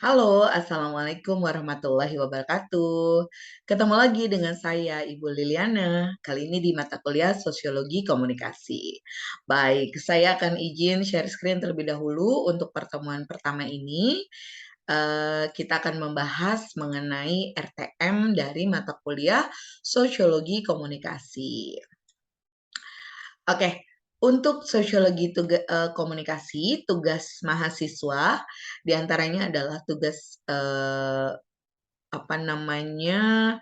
Halo, Assalamualaikum warahmatullahi wabarakatuh. Ketemu lagi dengan saya, Ibu Liliana. Kali ini di mata kuliah Sosiologi Komunikasi. Baik, saya akan izin share screen terlebih dahulu untuk pertemuan pertama ini. Kita akan membahas mengenai RTM dari mata kuliah Sosiologi Komunikasi. Oke, untuk komunikasi, tugas mahasiswa diantaranya adalah tugas apa namanya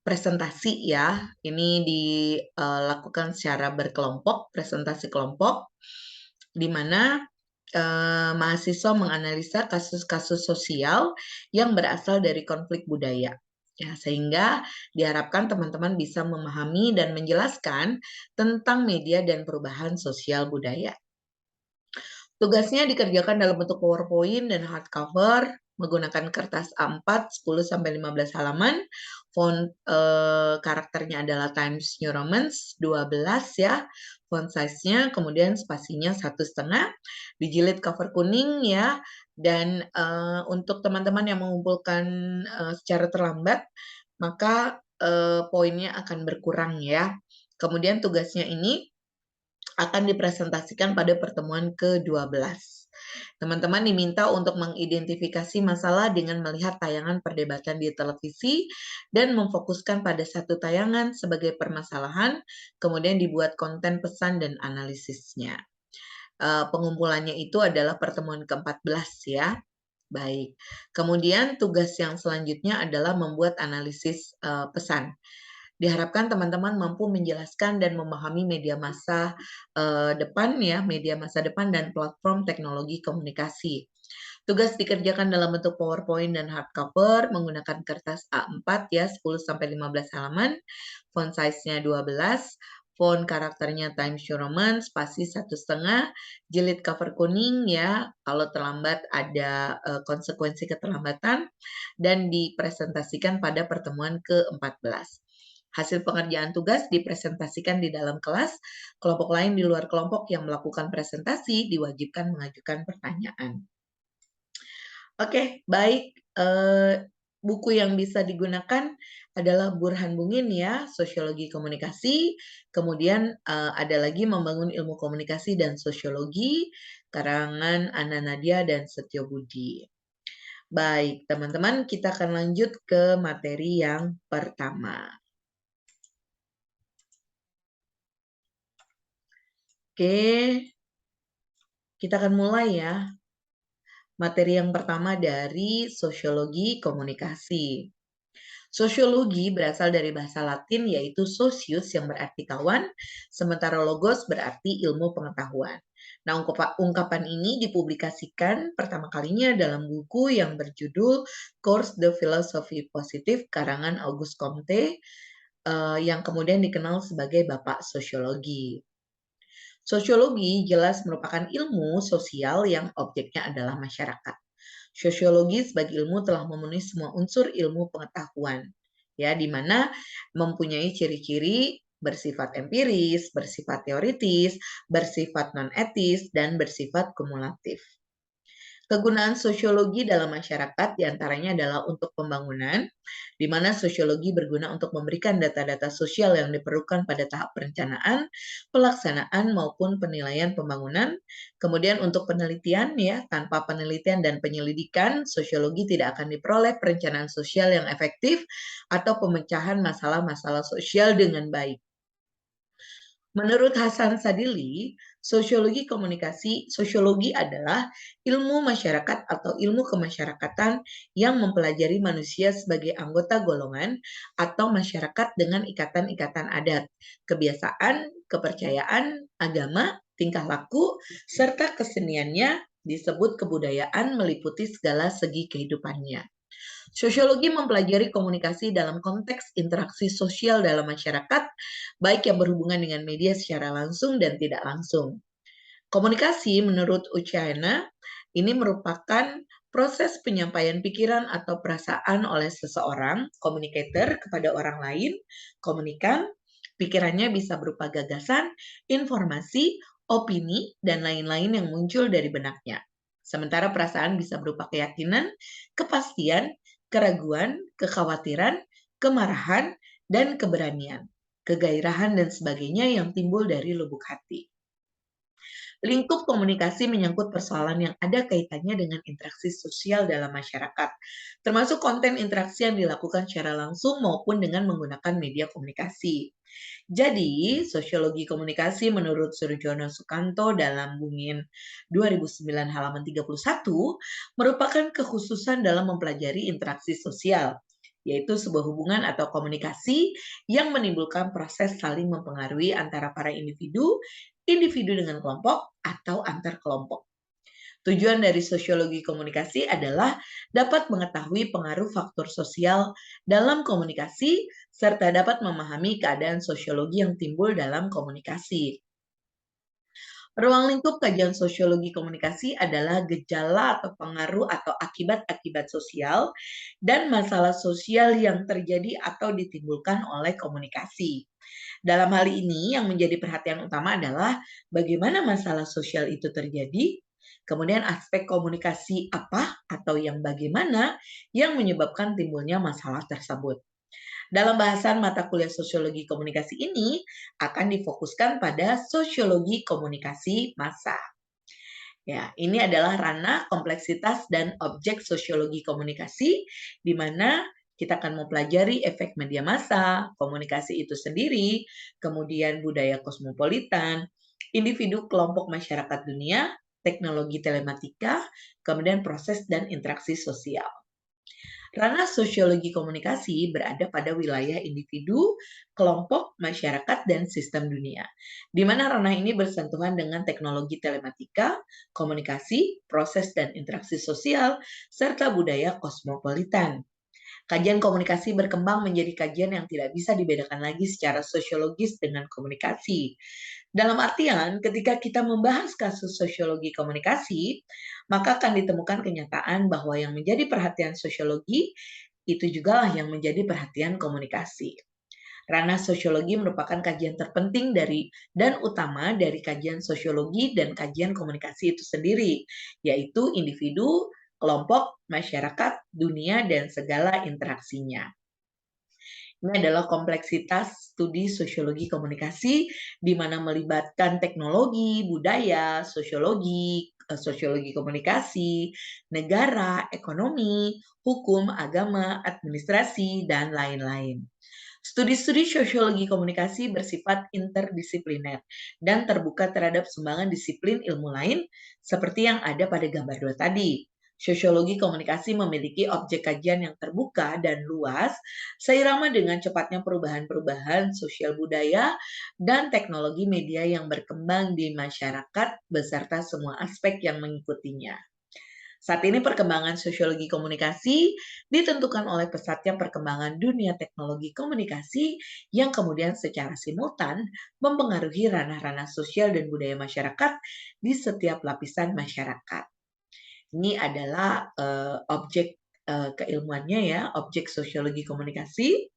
presentasi ya. Ini dilakukan secara berkelompok, presentasi kelompok, di mana mahasiswa menganalisa kasus-kasus sosial yang berasal dari konflik budaya. Ya, sehingga diharapkan teman-teman bisa memahami dan menjelaskan tentang media dan perubahan sosial budaya. Tugasnya dikerjakan dalam bentuk PowerPoint dan hardcover menggunakan kertas A4 10-15 halaman. Font karakternya adalah Times New Roman 12 ya. Font size-nya, kemudian spasinya 1,5, dijilid cover kuning ya. Dan untuk teman-teman yang mengumpulkan secara terlambat, maka poinnya akan berkurang ya. Kemudian tugasnya ini akan dipresentasikan pada pertemuan ke-12. Teman-teman diminta untuk mengidentifikasi masalah dengan melihat tayangan perdebatan di televisi dan memfokuskan pada satu tayangan sebagai permasalahan, kemudian dibuat konten pesan dan analisisnya. Pengumpulannya itu adalah pertemuan ke-14 ya. Baik. Kemudian tugas yang selanjutnya adalah membuat analisis pesan. Diharapkan teman-teman mampu menjelaskan dan memahami media massa depan ya, media massa depan dan platform teknologi komunikasi. Tugas dikerjakan dalam bentuk PowerPoint dan hardcover menggunakan kertas A4 ya, 10-15 halaman, font size-nya 12, font karakternya Times New Roman, spasi 1,5, jilid cover kuning ya, kalau terlambat ada konsekuensi keterlambatan, dan dipresentasikan pada pertemuan ke-14. Hasil pengerjaan tugas dipresentasikan di dalam kelas. Kelompok lain di luar kelompok yang melakukan presentasi diwajibkan mengajukan pertanyaan. Oke, baik. Buku yang bisa digunakan adalah Burhan Bungin ya, Sosiologi Komunikasi. Kemudian ada lagi Membangun Ilmu Komunikasi dan Sosiologi, karangan Ana Nadia dan Setyo Budi. Baik, teman-teman, kita akan lanjut ke materi yang pertama. Oke, kita akan mulai ya. Materi yang pertama dari Sosiologi Komunikasi. Sosiologi berasal dari bahasa Latin yaitu socius yang berarti kawan, sementara logos berarti ilmu pengetahuan. Nah, ungkapan ini dipublikasikan pertama kalinya dalam buku yang berjudul Cours de Philosophie Positive karangan Auguste Comte yang kemudian dikenal sebagai Bapak Sosiologi. Sosiologi jelas merupakan ilmu sosial yang objeknya adalah masyarakat. Sosiologi sebagai ilmu telah memenuhi semua unsur ilmu pengetahuan, ya, di mana mempunyai ciri-ciri bersifat empiris, bersifat teoritis, bersifat non-etis, dan bersifat kumulatif. Kegunaan sosiologi dalam masyarakat diantaranya adalah untuk pembangunan, di mana sosiologi berguna untuk memberikan data-data sosial yang diperlukan pada tahap perencanaan, pelaksanaan maupun penilaian pembangunan. Kemudian untuk penelitian ya, tanpa penelitian dan penyelidikan, sosiologi tidak akan diperoleh perencanaan sosial yang efektif atau pemecahan masalah-masalah sosial dengan baik. Menurut Hasan Sadili, sosiologi adalah ilmu masyarakat atau ilmu kemasyarakatan yang mempelajari manusia sebagai anggota golongan atau masyarakat dengan ikatan-ikatan adat, kebiasaan, kepercayaan, agama, tingkah laku, serta keseniannya disebut kebudayaan meliputi segala segi kehidupannya. Sosiologi mempelajari komunikasi dalam konteks interaksi sosial dalam masyarakat, baik yang berhubungan dengan media secara langsung dan tidak langsung. Komunikasi menurut Uchiana ini merupakan proses penyampaian pikiran atau perasaan oleh seseorang, communicator, kepada orang lain, komunikan, pikirannya bisa berupa gagasan, informasi, opini, dan lain-lain yang muncul dari benaknya. Sementara perasaan bisa berupa keyakinan, kepastian, keraguan, kekhawatiran, kemarahan, dan keberanian, kegairahan, dan sebagainya yang timbul dari lubuk hati. Lingkup komunikasi menyangkut persoalan yang ada kaitannya dengan interaksi sosial dalam masyarakat, termasuk konten interaksi yang dilakukan secara langsung maupun dengan menggunakan media komunikasi. Jadi, sosiologi komunikasi menurut Surjono Sukanto dalam Bungin 2009 halaman 31 merupakan kekhususan dalam mempelajari interaksi sosial, yaitu sebuah hubungan atau komunikasi yang menimbulkan proses saling mempengaruhi antara para individu, individu dengan kelompok, atau antar kelompok. Tujuan dari sosiologi komunikasi adalah dapat mengetahui pengaruh faktor sosial dalam komunikasi serta dapat memahami keadaan sosiologi yang timbul dalam komunikasi. Ruang lingkup kajian sosiologi komunikasi adalah gejala atau pengaruh atau akibat-akibat sosial dan masalah sosial yang terjadi atau ditimbulkan oleh komunikasi. Dalam hal ini, yang menjadi perhatian utama adalah bagaimana masalah sosial itu terjadi, kemudian aspek komunikasi apa atau yang bagaimana yang menyebabkan timbulnya masalah tersebut. Dalam bahasan mata kuliah sosiologi komunikasi ini akan difokuskan pada sosiologi komunikasi massa. Ya, ini adalah ranah kompleksitas dan objek sosiologi komunikasi, di mana kita akan mempelajari efek media massa, komunikasi itu sendiri, kemudian budaya kosmopolitan, individu kelompok masyarakat dunia, teknologi telematika, kemudian proses dan interaksi sosial. Ranah sosiologi komunikasi berada pada wilayah individu, kelompok, masyarakat, dan sistem dunia, di mana ranah ini bersentuhan dengan teknologi telematika, komunikasi, proses dan interaksi sosial, serta budaya kosmopolitan. Kajian komunikasi berkembang menjadi kajian yang tidak bisa dibedakan lagi secara sosiologis dengan komunikasi. Dalam artian, ketika kita membahas kasus sosiologi komunikasi, maka akan ditemukan kenyataan bahwa yang menjadi perhatian sosiologi itu juga lah yang menjadi perhatian komunikasi. Ranah sosiologi merupakan kajian terpenting dan utama dari kajian sosiologi dan kajian komunikasi itu sendiri, yaitu individu, kelompok, masyarakat, dunia, dan segala interaksinya. Ini adalah kompleksitas studi sosiologi komunikasi, di mana melibatkan teknologi, budaya, sosiologi komunikasi, negara, ekonomi, hukum, agama, administrasi, dan lain-lain. Studi-studi sosiologi komunikasi bersifat interdisipliner dan terbuka terhadap sumbangan disiplin ilmu lain seperti yang ada pada gambar 2 tadi. Sosiologi komunikasi memiliki objek kajian yang terbuka dan luas, seirama dengan cepatnya perubahan-perubahan sosial budaya dan teknologi media yang berkembang di masyarakat beserta semua aspek yang mengikutinya. Saat ini perkembangan sosiologi komunikasi ditentukan oleh pesatnya perkembangan dunia teknologi komunikasi yang kemudian secara simultan mempengaruhi ranah-ranah sosial dan budaya masyarakat di setiap lapisan masyarakat. Ini adalah objek keilmuannya ya, objek sosiologi komunikasi,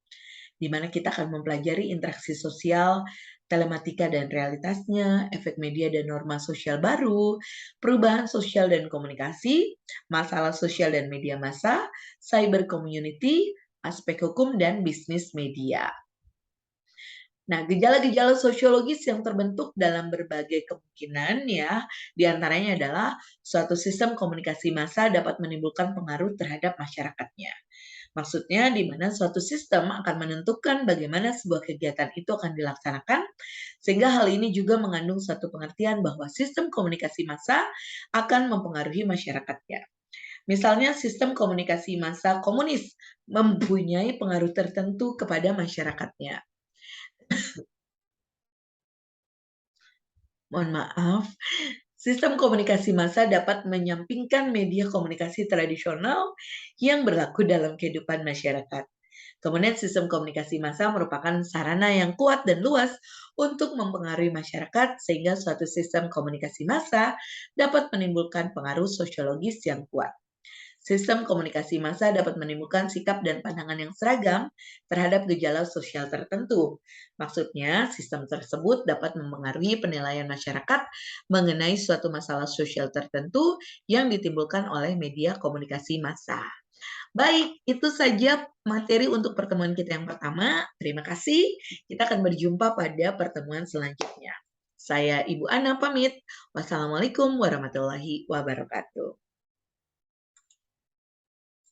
di mana kita akan mempelajari interaksi sosial, telematika dan realitasnya, efek media dan norma sosial baru, perubahan sosial dan komunikasi, masalah sosial dan media massa, cyber community, aspek hukum, dan bisnis media. Nah, gejala-gejala sosiologis yang terbentuk dalam berbagai kemungkinan ya, diantaranya adalah suatu sistem komunikasi massa dapat menimbulkan pengaruh terhadap masyarakatnya. Maksudnya di mana suatu sistem akan menentukan bagaimana sebuah kegiatan itu akan dilaksanakan, sehingga hal ini juga mengandung suatu pengertian bahwa sistem komunikasi massa akan mempengaruhi masyarakatnya. Misalnya sistem komunikasi massa komunis mempunyai pengaruh tertentu kepada masyarakatnya. Mohon maaf, sistem komunikasi massa dapat menyampingkan media komunikasi tradisional yang berlaku dalam kehidupan masyarakat. Kemudian sistem komunikasi massa merupakan sarana yang kuat dan luas untuk mempengaruhi masyarakat sehingga suatu sistem komunikasi massa dapat menimbulkan pengaruh sosiologis yang kuat. Sistem komunikasi massa dapat menimbulkan sikap dan pandangan yang seragam terhadap gejala sosial tertentu. Maksudnya, sistem tersebut dapat mempengaruhi penilaian masyarakat mengenai suatu masalah sosial tertentu yang ditimbulkan oleh media komunikasi massa. Baik, itu saja materi untuk pertemuan kita yang pertama. Terima kasih. Kita akan berjumpa pada pertemuan selanjutnya. Saya Ibu Ana pamit. Wassalamualaikum warahmatullahi wabarakatuh.